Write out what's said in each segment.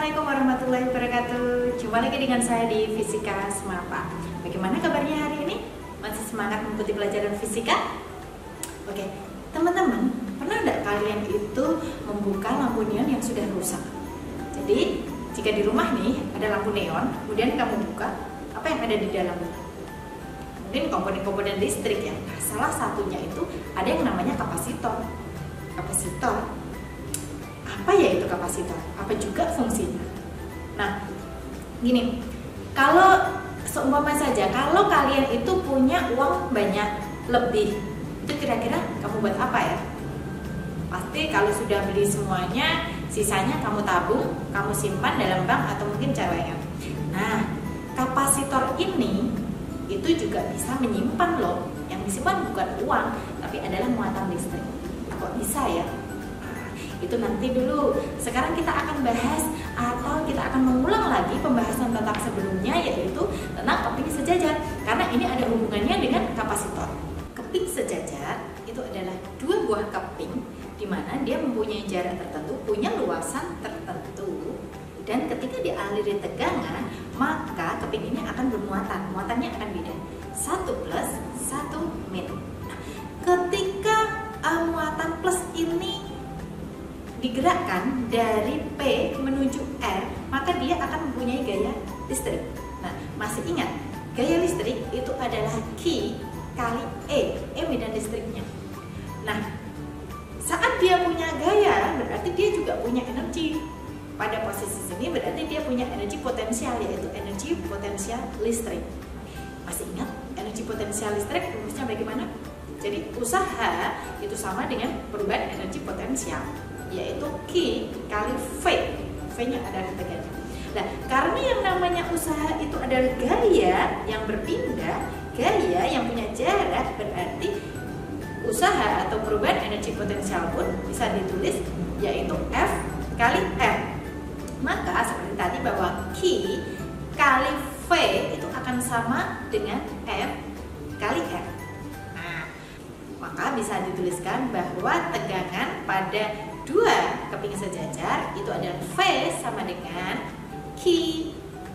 Assalamualaikum warahmatullahi wabarakatuh. Jumpa lagi dengan saya di Fisika Semapa. Bagaimana kabarnya hari ini? Masih semangat mengikuti pelajaran fisika? Oke, teman-teman, pernah nggak kalian itu membuka lampu neon yang sudah rusak? Jadi, jika di rumah nih ada lampu neon, kemudian kamu buka, apa yang ada di dalamnya? Mungkin komponen-komponen listrik ya. Nah, salah satunya itu ada yang namanya kapasitor. Kapasitor. Apa ya itu kapasitor? Apa juga fungsinya? Nah, gini, kalau seumpama saja kalau kalian itu punya uang banyak lebih, itu kira-kira kamu buat apa ya? Pasti kalau sudah beli semuanya, sisanya kamu tabung, kamu simpan dalam bank atau mungkin celengan. Nah, kapasitor ini itu juga bisa menyimpan loh. Yang disimpan bukan uang, tapi adalah muatan listrik. Kok bisa ya? Itu nanti dulu. Sekarang kita akan bahas atau kita akan mengulang lagi pembahasan tentang sebelumnya, yaitu tentang keping sejajar, karena ini ada hubungannya dengan kapasitor. Keping sejajar itu adalah dua buah keping di mana dia mempunyai jarak tertentu, punya luasan tertentu, dan ketika dialiri tegangan maka keping ini akan bermuatan. Muatannya akan beda, 1 plus 1 min. Nah, ketika muatan plus ini digerakkan dari P menuju R, maka dia akan mempunyai gaya listrik. Nah, masih ingat, gaya listrik itu adalah Q kali E medan listriknya. Nah, saat dia punya gaya, berarti dia juga punya energi. Pada posisi sini berarti dia punya energi potensial, yaitu energi potensial listrik. Masih ingat energi potensial listrik rumusnya bagaimana? Jadi usaha itu sama dengan perubahan energi potensial, yaitu Q kali V. V-nya adalah tegangan. Nah, karena yang namanya usaha itu adalah gaya yang berpindah, gaya yang punya jarak, berarti usaha atau perubahan energi potensial pun bisa ditulis yaitu F kali M. Maka seperti tadi bahwa Q kali V itu akan sama dengan F kali M. Nah, maka bisa dituliskan bahwa tegangan pada dua keping sejajar itu adalah V sama dengan Q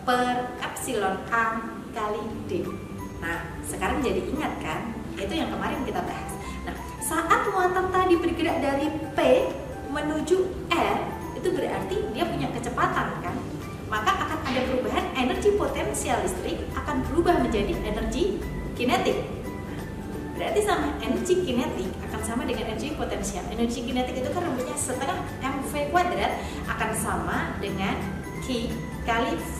per epsilon A kali D. Nah, sekarang jadi ingat kan? Itu yang kemarin kita bahas. Nah, saat muatan tadi bergerak dari P menuju R, itu berarti dia punya kecepatan kan? Maka akan ada perubahan energi potensial listrik akan berubah menjadi energi kinetik. Berarti sama energi kinetik akan sama dengan energi potensial. Energi kinetik itu kan rumusnya setengah mv kuadrat akan sama dengan Q kali V.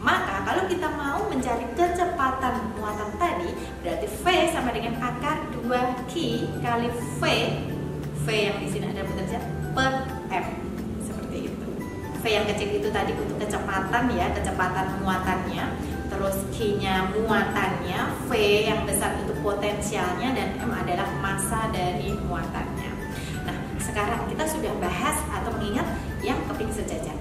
Maka kalau kita mau mencari kecepatan muatan tadi, berarti V sama dengan akar 2Q kali V. V yang di sini ada potensial per M. Seperti itu. V yang kecil itu tadi untuk kecepatan ya, kecepatan muatannya. Terus Q-nya muatannya, V yang besar itu potensialnya, dan M adalah massa dari muatannya. Nah, sekarang kita sudah bahas atau mengingat yang keping sejajar.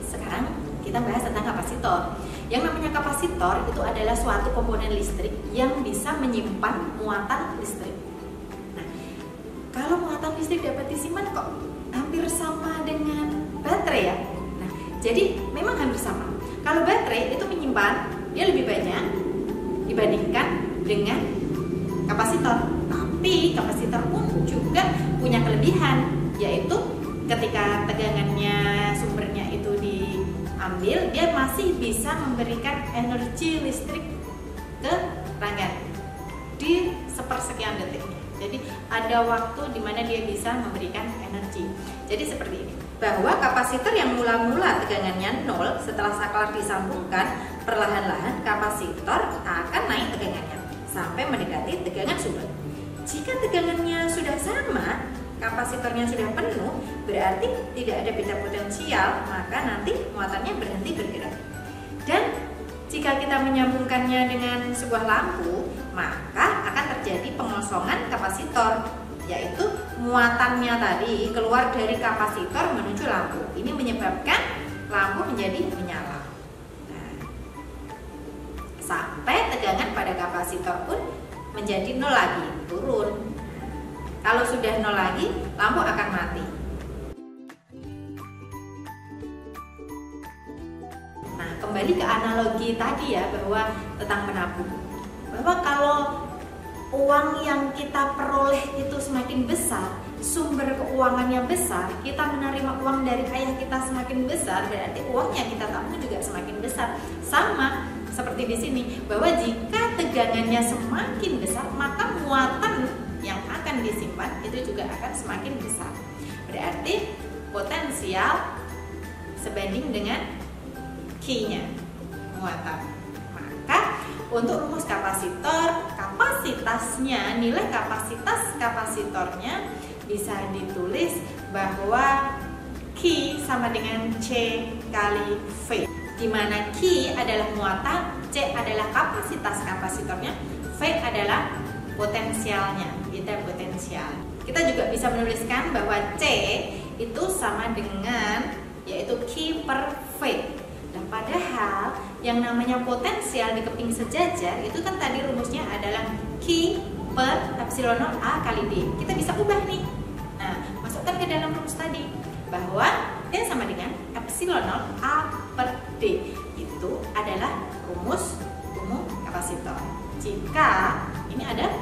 Sekarang kita bahas tentang kapasitor. Yang namanya kapasitor itu adalah suatu komponen listrik yang bisa menyimpan muatan listrik. Nah, kalau muatan listrik dapat disimpan kok hampir sama dengan baterai ya. Nah, jadi memang hampir sama. Kalau baterai itu menyimpan dia lebih banyak dibandingkan dengan kapasitor. Tapi kapasitor pun juga punya kelebihan, yaitu ketika tegangannya sumbernya itu diambil, dia masih bisa memberikan energi listrik ke rangkaian di sepersekian detiknya. Jadi ada waktu di mana dia bisa memberikan energi. Jadi seperti ini, bahwa kapasitor yang mula-mula tegangannya 0, setelah saklar disambungkan, perlahan-lahan kapasitor akan naik tegangannya sampai mendekati tegangan sumber. Jika tegangannya sudah sama, kapasitornya sudah penuh, berarti tidak ada beda potensial, maka nanti muatannya berhenti bergerak. Dan jika kita menyambungkannya dengan sebuah lampu, maka akan terjadi pengosongan kapasitor, yaitu muatannya tadi keluar dari kapasitor menuju lampu. Ini menyebabkan lampu menjadi menyala. Nah, sampai tegangan pada kapasitor pun menjadi 0 lagi, turun. Kalau sudah 0 lagi, lampu akan mati. kembali ke analogi tadi ya, bahwa tentang menabung, bahwa kalau uang yang kita peroleh itu semakin besar, sumber keuangannya besar, kita menerima uang dari ayah kita semakin besar, berarti uang yang kita tabung juga semakin besar. Sama seperti di sini, bahwa jika tegangannya semakin besar, maka muatan yang akan disimpan itu juga akan semakin besar. Berarti potensial sebanding dengan Q-nya, muatan. Maka untuk rumus kapasitor, kapasitasnya, nilai kapasitas kapasitornya bisa ditulis bahwa Q sama dengan C kali V, di mana Q adalah muatan, C adalah kapasitas kapasitornya, V adalah potensialnya, kita potensial. Kita juga bisa menuliskan bahwa C itu sama dengan yaitu Q per V. Nah, padahal yang namanya potensial di keping sejajar itu kan tadi rumusnya adalah Q per epsilon 0 A kali D. Kita bisa ubah nih. Nah, masukkan ke dalam rumus tadi bahwa D sama dengan epsilon 0 A per D. Itu adalah rumus umum kapasitor. Jika ini ada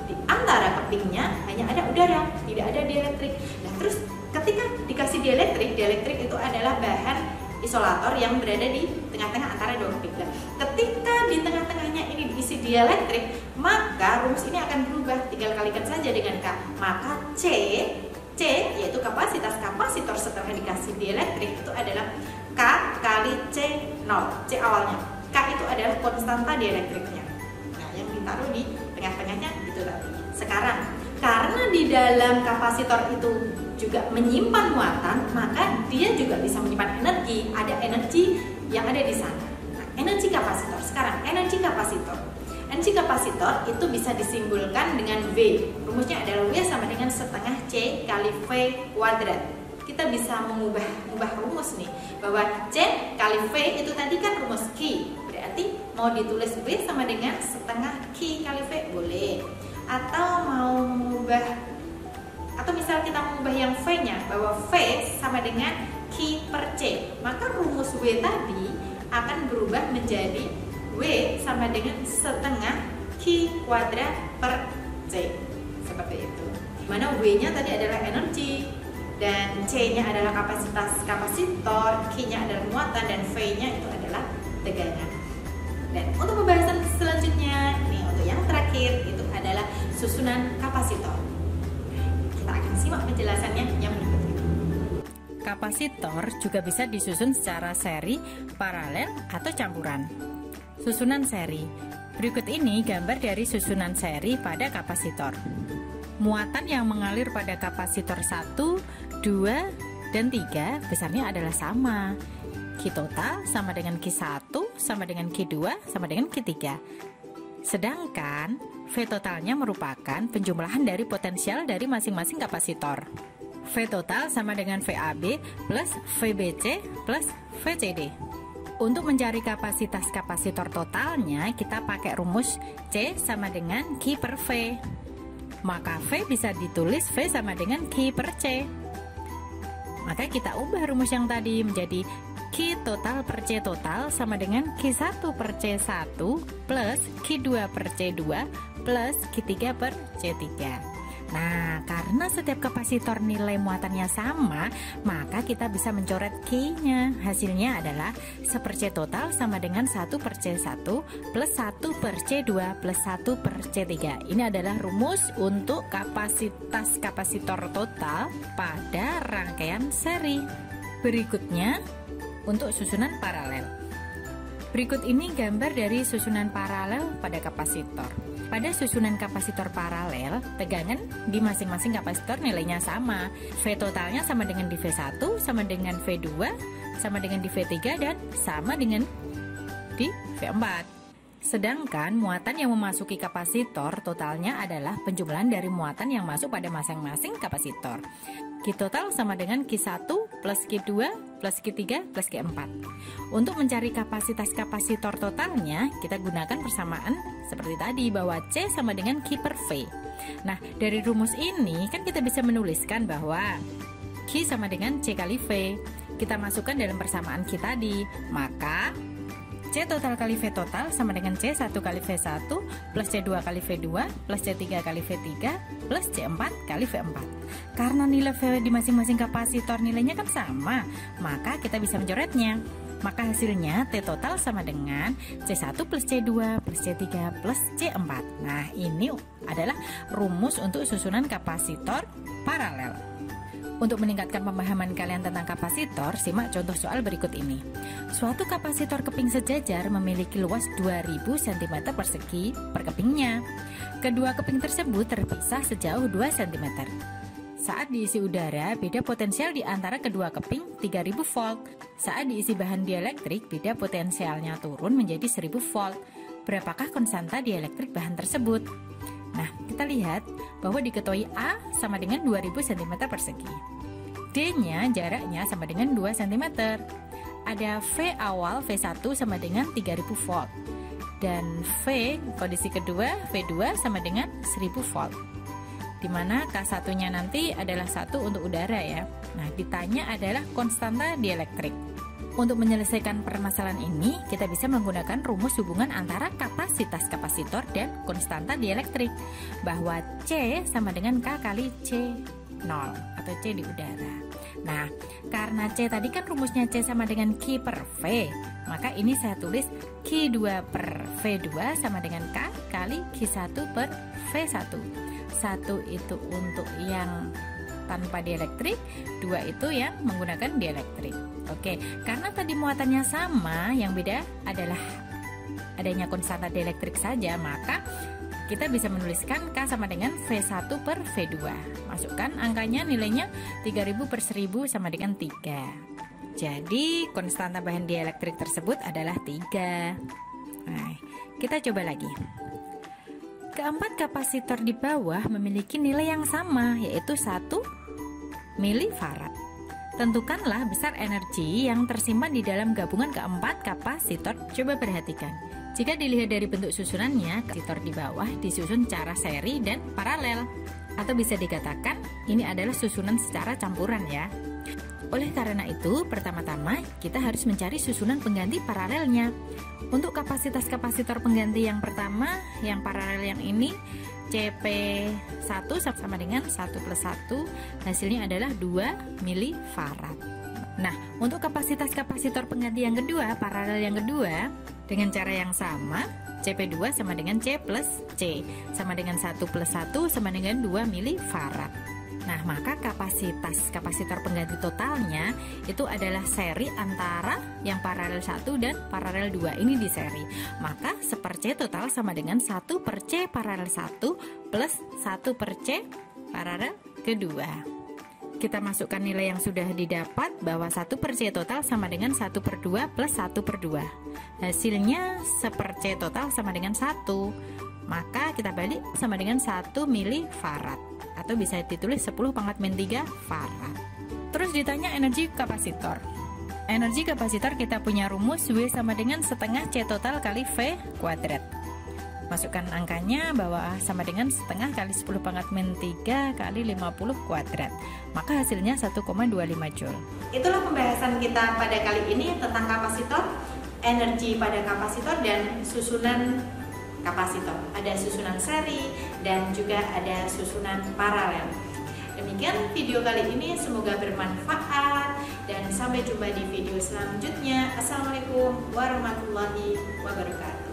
di antara kepingnya hanya ada udara, tidak ada dielektrik. Nah, terus ketika dikasih dielektrik, dielektrik itu adalah bahan isolator yang berada di tengah-tengah antara dua keping. Ketika di tengah-tengahnya ini diisi dielektrik, maka rumus ini akan berubah. Tinggal kalikan saja dengan K. Maka C yaitu kapasitas kapasitor setelah dikasih dielektrik itu adalah K kali C0. C awalnya. K itu adalah konstanta dielektriknya. Nah, yang ditaruh di tengah-tengahnya itu tadi. Sekarang, karena di dalam kapasitor itu juga menyimpan muatan, maka dia juga bisa menyimpan energi. Ada energi yang ada di sana. Nah, energi kapasitor. Sekarang, energi kapasitor. Energi kapasitor itu bisa disimbolkan dengan V. Rumusnya adalah V sama dengan setengah C kali V kuadrat. Kita bisa mengubah rumus nih, bahwa C kali V itu tadi kan rumus Q. Berarti mau ditulis V sama dengan setengah Q kali V boleh. Atau mau mengubah, atau misal kita mengubah yang V-nya, bahwa V sama dengan Q per C, maka rumus V tadi akan berubah menjadi W sama dengan setengah Q kuadrat per C. Seperti itu. Dimana W-nya tadi adalah energi, dan C-nya adalah kapasitas kapasitor, Q-nya adalah muatan, dan V-nya itu adalah tegangan. Dan untuk pembahasan selanjutnya, ini untuk yang terakhir, itu adalah susunan kapasitor. Kita akan simak penjelasannya yang berikut ini. Kapasitor juga bisa disusun secara seri, paralel, atau campuran. Susunan seri. Berikut ini gambar dari susunan seri pada kapasitor. Muatan yang mengalir pada kapasitor 1, 2, dan 3 besarnya adalah sama. Q total sama dengan Q1 sama dengan Q2 sama dengan Q3. Sedangkan V totalnya merupakan penjumlahan dari potensial dari masing-masing kapasitor. V total sama dengan VAB plus VBC plus VCD. Untuk mencari kapasitas kapasitor totalnya, kita pakai rumus C sama dengan Q per V. Maka V bisa ditulis V sama dengan Q per C. Maka kita ubah rumus yang tadi menjadi Q total per C total sama dengan Q1 per C1 plus Q2 per C2 plus Q3 per C3. Nah, karena setiap kapasitor nilai muatannya sama, maka kita bisa mencoret Q-nya. Hasilnya adalah 1 per C total sama dengan 1 per C1 plus 1 per C2 plus 1 per C3. Ini adalah rumus untuk kapasitas kapasitor total pada rangkaian seri. Berikutnya, untuk susunan paralel. Berikut ini gambar dari susunan paralel pada kapasitor. Pada susunan kapasitor paralel, tegangan di masing-masing kapasitor nilainya sama. V totalnya sama dengan di V1, sama dengan V2, sama dengan di V3, dan sama dengan di V4. Sedangkan muatan yang memasuki kapasitor totalnya adalah penjumlahan dari muatan yang masuk pada masing-masing kapasitor. Q total sama dengan Q1 plus Q2 plus Q3 plus Q4. Untuk mencari kapasitas kapasitor totalnya, kita gunakan persamaan seperti tadi, bahwa C sama dengan Q per V. Nah, dari rumus ini kan kita bisa menuliskan bahwa Q sama dengan C kali V. Kita masukkan dalam persamaan Q tadi, maka C total kali V total sama dengan C1 kali V1 plus C2 kali V2 plus C3 kali V3 plus C4 kali V4. Karena nilai V di masing-masing kapasitor nilainya kan sama, maka kita bisa mencoretnya. Maka hasilnya T total sama dengan C1 plus C2 plus C3 plus C4. Nah, ini adalah rumus untuk susunan kapasitor paralel. Untuk meningkatkan pemahaman kalian tentang kapasitor, simak contoh soal berikut ini. Suatu kapasitor keping sejajar memiliki luas 2000 cm persegi per kepingnya. Kedua keping tersebut terpisah sejauh 2 cm. Saat diisi udara, beda potensial di antara kedua keping 3000 volt. Saat diisi bahan dieelektrik, beda potensialnya turun menjadi 1000 volt. Berapakah konstanta dieelektrik bahan tersebut? Nah, kita lihat bahwa diketahui A sama dengan 2000 cm persegi. D-nya jaraknya sama dengan 2 cm. Ada V awal V1 sama dengan 3000 volt. Dan V kondisi kedua V2 sama dengan 1000 volt. Di mana K1-nya nanti adalah 1 untuk udara ya. Nah, ditanya adalah konstanta dieelektrik. Untuk menyelesaikan permasalahan ini, kita bisa menggunakan rumus hubungan antara kapasitas kapasitor dan konstanta dieelektrik, bahwa C sama dengan K kali C0 atau C di udara. Nah, karena C tadi kan rumusnya C sama dengan Q per V, maka ini saya tulis Q2 per V2 sama dengan K kali Q1 per V1. 1 itu untuk yang tanpa dieelektrik, 2 itu yang menggunakan dieelektrik. Oke, karena tadi muatannya sama, yang beda adalah adanya konstanta dieelektrik saja, maka kita bisa menuliskan K sama dengan V1 per V2. Masukkan angkanya, nilainya 3000 per 1000 sama dengan 3. Jadi konstanta bahan dieelektrik tersebut adalah 3. Nah, kita coba lagi. Keempat kapasitor di bawah memiliki nilai yang sama, yaitu 1 milifarad. Tentukanlah besar energi yang tersimpan di dalam gabungan keempat kapasitor. Coba perhatikan. Jika dilihat dari bentuk susunannya, kapasitor di bawah disusun secara seri dan paralel. Atau bisa dikatakan, ini adalah susunan secara campuran ya. Oleh karena itu, pertama-tama kita harus mencari susunan pengganti paralelnya. Untuk kapasitas kapasitor pengganti yang pertama, yang paralel yang ini, CP1 sama dengan 1 plus 1, hasilnya adalah 2 milifarad. Nah, untuk kapasitas kapasitor pengganti yang kedua, paralel yang kedua, dengan cara yang sama, CP2 sama dengan C plus C, sama dengan 1 plus 1 sama dengan 2 milifarad. Nah, maka kapasitas kapasitor pengganti totalnya itu adalah seri antara yang paralel 1 dan paralel 2 ini di seri. Maka 1 per C total sama dengan 1 per C paralel 1 plus 1 per C paralel kedua. Kita masukkan nilai yang sudah didapat bahwa 1 per C total sama dengan 1 per 2 plus 1 per 2. Hasilnya 1 per C total sama dengan 1. Maka kita balik sama dengan 1 milifarad, atau bisa ditulis 10 pangkat min 3 farad. Terus ditanya energi kapasitor. Energi kapasitor kita punya rumus W sama dengan setengah C total kali V kuadrat. Masukkan angkanya bahwa sama dengan setengah kali 10 pangkat min 3 kali 50 kuadrat. Maka hasilnya 1,25 Joule. Itulah pembahasan kita pada kali ini tentang kapasitor, energi pada kapasitor, dan susunan kapasitor. Ada susunan seri dan juga ada susunan paralel. Demikian video kali ini, semoga bermanfaat dan sampai jumpa di video selanjutnya. Assalamualaikum warahmatullahi wabarakatuh.